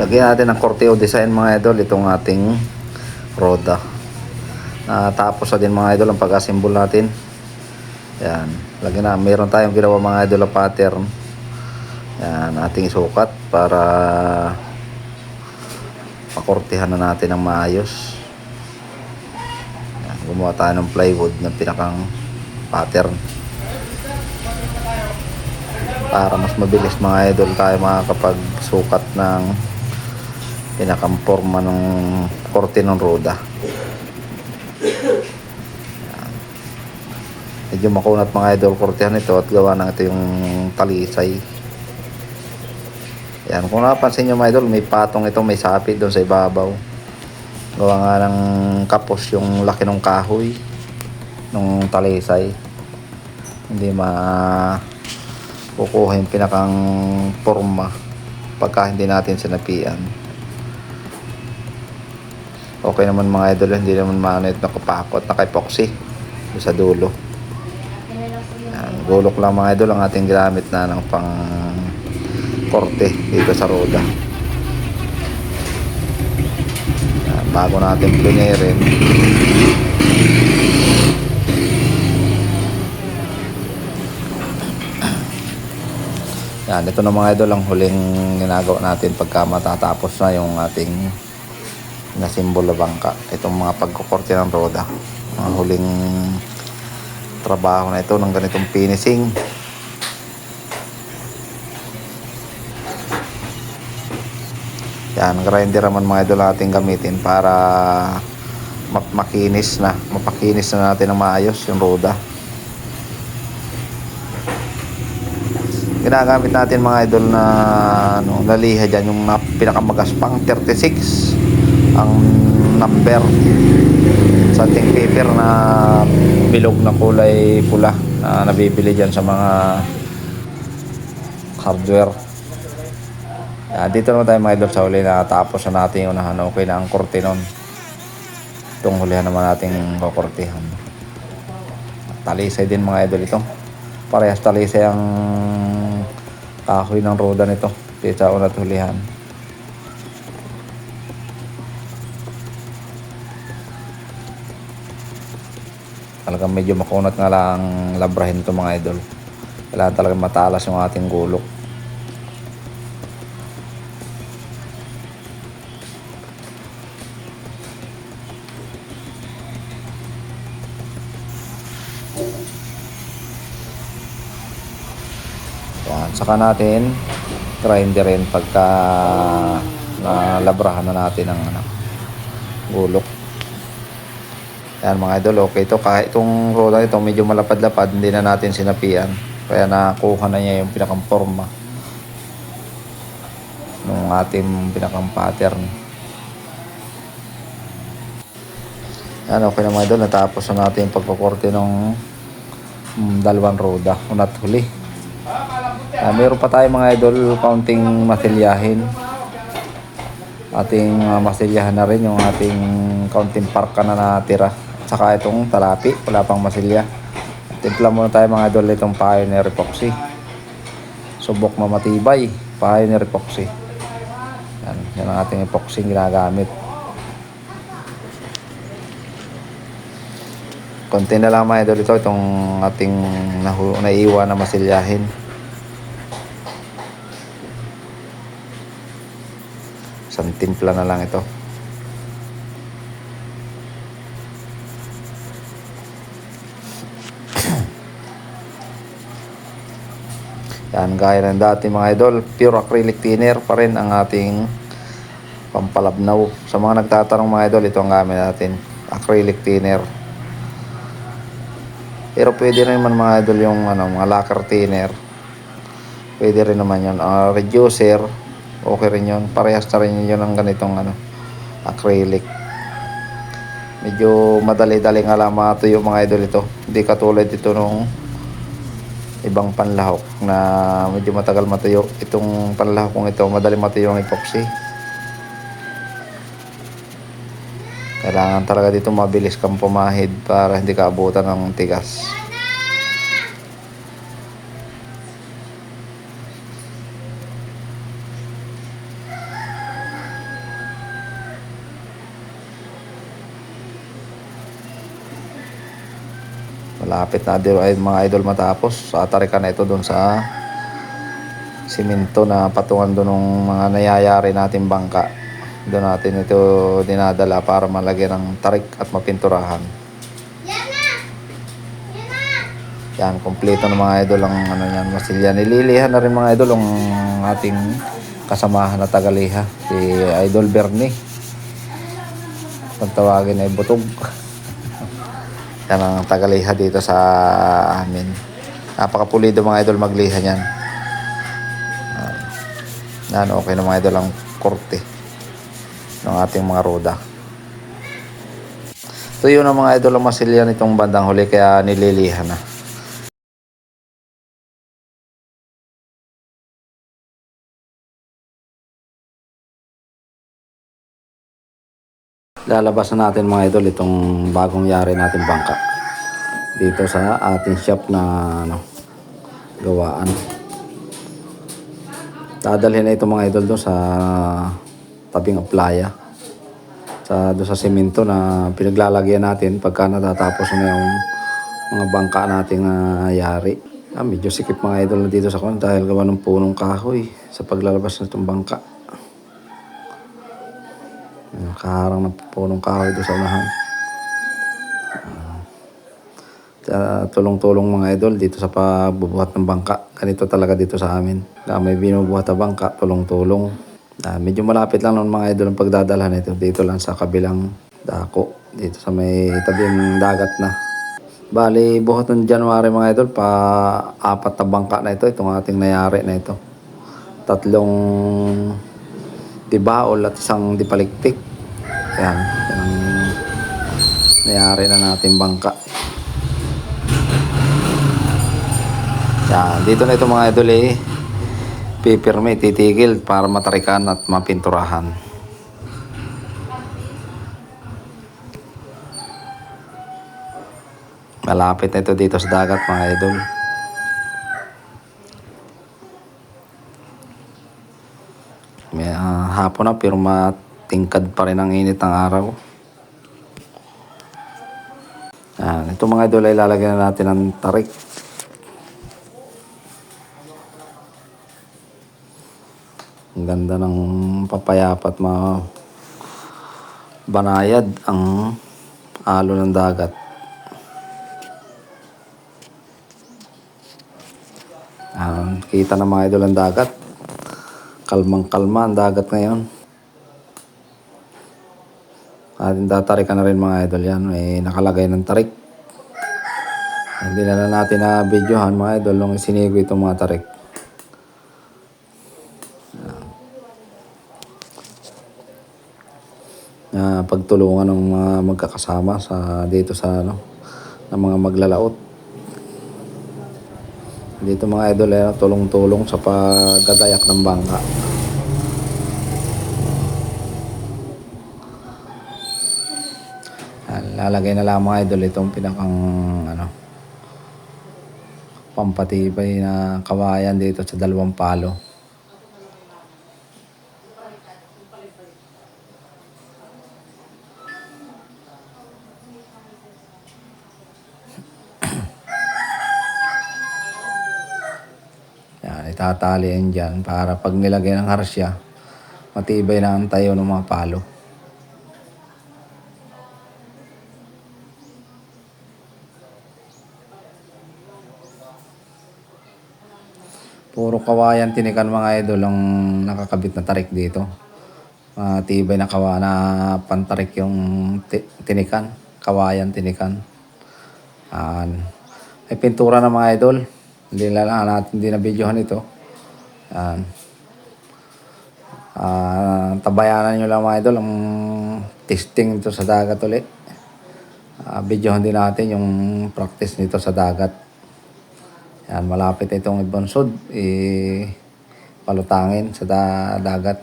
Lagyan natin ng Corteo design mga idol itong ating roda. Tapos na din mga idol ang pag-assemble natin. Yan, lagyan na. Meron tayong ginawa mga idol na pattern. Yan, ating isukat para pakortehan na natin ng maayos. Yan, gumawa tayo ng plywood ng pinakang pattern para mas mabilis mga idol tayo makakapagsukat ng pinakang forma ng korte ng roda. Yan. Medyo makunat mga idol kortehan ito at gawa ng ito yung talisay. Yan, kung napansin nyo mga idol, may patong ito, may sapit doon sa ibabaw. Gawa nga ng kapos yung laki ng kahoy ng talisay. Hindi kukuha yung pinakang forma pagka hindi natin sinapian. Okay naman mga idol, hindi naman maano ito nakapakot, naka-epoxy sa dulo. Yan, gulok lang mga idol ang ating ginamit na ng pang korte dito sa roda. Yan, bago natin plinerin. Yan, ito na mga idol ang huling ginagawa natin pagka matatapos na yung ating nasimbol na bangka. Itong mga pagkukorte ng roda, mga huling trabaho na ito ng ganitong finishing. Yan, grinder naman mga idol natin gamitin para mapakinis na natin ng maayos yung roda. Ginagamit natin mga idol na naliha dyan yung pinakamagaspang 36 ang number sa ating paper na bilog na kulay pula na nabibili dyan sa mga hardware. Dito naman tayo mga idol sa huli na tapos na natin yung unahan. Okay na ang korte nun. Itong hulihan naman natin kukortehan. Talisay din mga idol ito. Parehas talisay ang kahoy ng roda nito dito sa una't hulihan. Talagang medyo makunat nga lang labrahin ito mga idol. Kailangan talaga matalas yung ating gulok. Yan, saka natin grinderin pagka nalabrahan na natin ang gulok. Yan mga idol, okay ito. Kahit itong roda ito medyo malapad-lapad, hindi na natin sinapian. Kaya nakuha na niya yung pinakang forma ng ating pinakang pattern. Yan, okay na mga idol. Natapos na natin yung pagkukorte ng dalawang roda. Una't huli. Meron pa tayo mga idol kaunting masilyahin. Ating masilyahan na rin yung ating kaunting parka na natira. Saka itong talapi, wala pang masilya. Timpla muna tayo mga idol itong Pioneer Epoxy. Subok na matibay, Pioneer Epoxy. Yan ang ating epoxy ginagamit. Konti na lang mga idol ito, itong ating naiiwan na masilyahin. Isang timpla na lang ito. Yan, gaya ng dati mga idol, pure acrylic thinner pa rin ang ating pampalabnaw. Sa mga nagtatanong mga idol, ito ang gamit natin, acrylic thinner. Pero pwede rin naman mga idol yung mga lacquer thinner. Pwede rin naman yun. Reducer, okay rin yun. Parehas na rin yun ang ganitong acrylic. Medyo madali-dali nga lang matuyo mga idol ito. Hindi katulad ito nung ibang panlahok na medyo matagal matuyo. Itong panlahok kong ito, madali matuyo ang epoxy. Kailangan talaga dito mabilis kang pumahid para hindi ka abutan ng tigas. Malapit na idol, ay mga idol matapos. Atarikan na ito doon sa simento na patungan doon ng mga nayayari nating bangka. Doon natin ito dinadala para malagyan ng tarik at mapinturahan. Yan, kompleto ng mga idol ang ano yan, masilya. Nililihan na rin mga idol ang ating kasamahan na tagaliha, si Idol Bernie. Pagtawagin ay butog. Yan ang tagaliha dito sa amin. Napakapulido mga idol magliha niyan. Yan, okay na mga idol ang korte ng ating mga roda. So yun ang mga idol ang masilya nitong bandang huli, kaya nililihan na. Lalabas na natin mga idol itong bagong yari natin bangka dito sa ating shop na gawaan. Dadalhin na ito mga idol doon sa tabing playa, doon sa semento na pinaglalagyan natin pagka natatapos na yung mga bangka nating yari. Medyo sikip mga idol na dito sa kwan dahil gawa ng punong kahoy sa paglalabas ng itong bangka. Nakaharang ng punong kahoy doon sa unahan. Tulong-tulong mga idol dito sa pagbubuhat ng bangka. Ganito talaga dito sa amin. May binubuhat na bangka, tulong-tulong. Medyo malapit lang ng mga idol ang pagdadalhan nito. Dito lang sa kabilang dako. Dito sa may tabing dagat na. Bali, buhat ng January mga idol, pa-4 na bangka na ito. Itong ating nayari na ito. 3 tibaol at 1 dipaliktik. Yan. Yan ang nayari na natin bangka. Yan. Dito na ito mga idol pipirme, titigil para matarikan at mapinturahan. Malapit na ito dito sa dagat mga idol. Hapon na pero matingkad pa rin ang init ng araw. Ito mga idol ay lalagyan na natin ng tarik. Ang ganda ng papayapat banayad ang alo ng dagat. Kita na mga idol ang dagat. Kalmang-kalma ang dagat ngayon. Ating tatarikan na rin mga idol yan. May nakalagay ng tarik. Hindi na natin na videohan mga idol nung isinigo itong mga tarik. Pagtulungan ng mga magkakasama dito sa ng mga maglalaot. Dito mga idol ay tulong-tulong sa paggagayak ng bangka. Lalagay na lang mga idol itong pinakang pampatibay na kawayan dito sa 2 palo. Itataliin dyan para pag nilagay ng harsya, matibay na ang tayo ng mga palo. Puro kawayan tinikan mga idol ang nakakabit na tarik dito. Matibay na na pantarik yung tinikan. Kawayan tinikan. Ay pintura na mga idol. Hindi na videohan ito. Tabayanan nyo lang mga idol ang testing ito sa dagat ulit. Videohan din natin yung practice nito sa dagat. Yan, malapit itong ibansod. Palutangin sa dagat.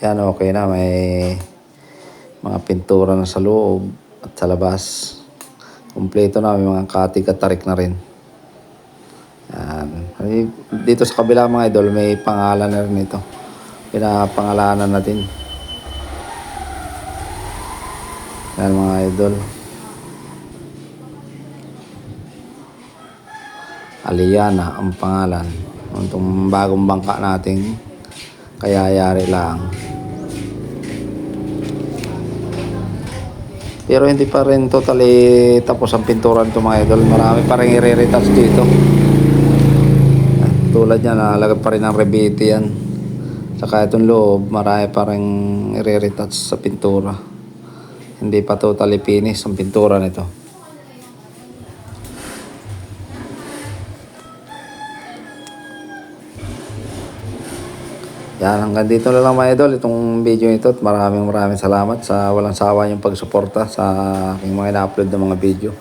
Yan, okay na. May mga pintura na sa loob at sa labas. Kompleto na, may mga katig at tarik na rin. Yan. Dito sa kabila mga idol, may pangalan na rin ito. Pinapangalanan natin. Yan mga idol. Aliana ang pangalan. Itong bagong bangka nating kayayari lang. Pero hindi pa rin totally tapos ang pintura nito mga idol. Marami pa rin i-retouch dito. Tulad yan, nalagay pa rin ang rebate yan. Saka itong loob, marami pa rin i-retouch sa pintura. Hindi pa totally finish ang pintura nito. Yan, hanggang dito na lang mga idol itong video ito at maraming salamat sa walang sawa yung pagsuporta sa aking mga ina-upload na mga video.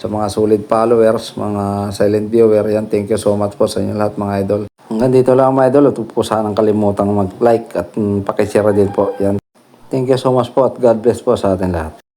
Sa mga solid followers, mga silent viewer, yan, thank you so much po sa inyo lahat mga idol. Hanggang dito lang mga idol, at huwag po sanang kalimutang mag-like at pakishare din po. Yan. Thank you so much po at God bless po sa atin lahat.